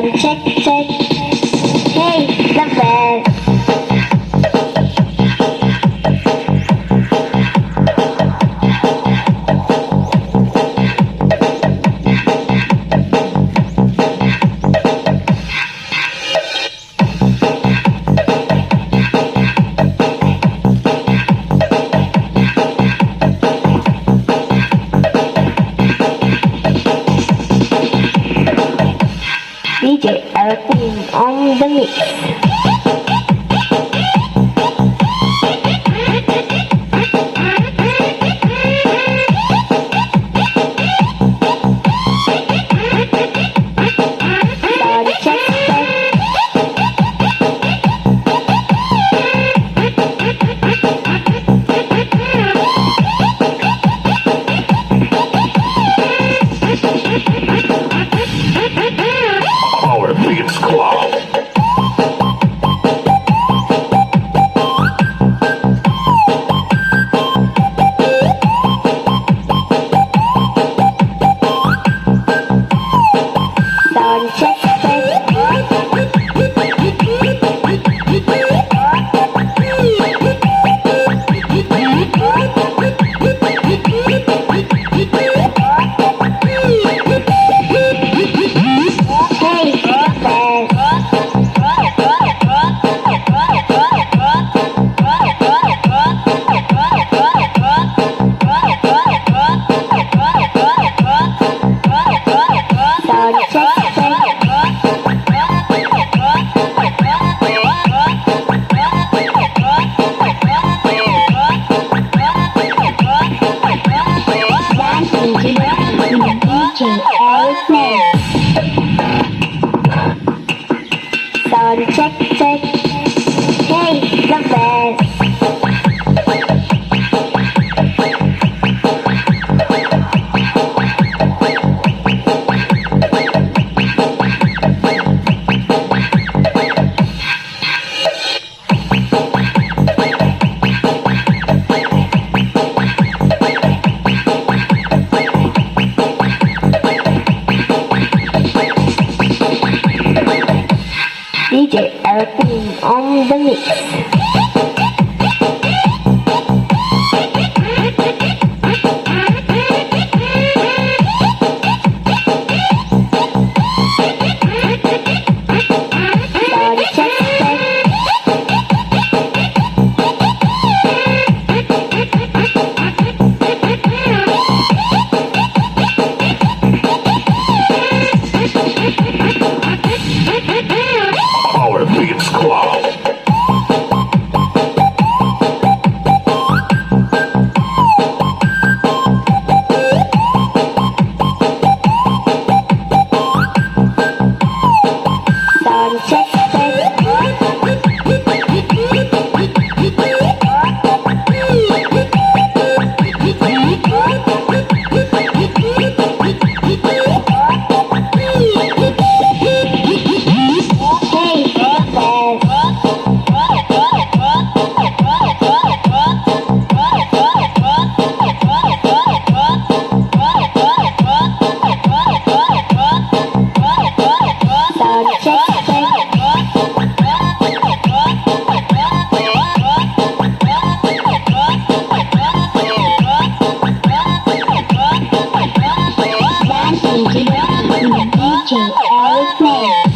Sound check, check. Hey, the bell. DJ Elvin on the mix. Sound check, check. Our Beats Club. Sound check, check. Hey, the bell. Sound check, check. Dancing to the DJ Elvin. Sound check, check. Hey, the bell. DJ Elvin on the mix. Sound check, check. Our Beats Club. Sound check, check. Hey, the bell. Sound check, check. Dancing to the DJ Elvin.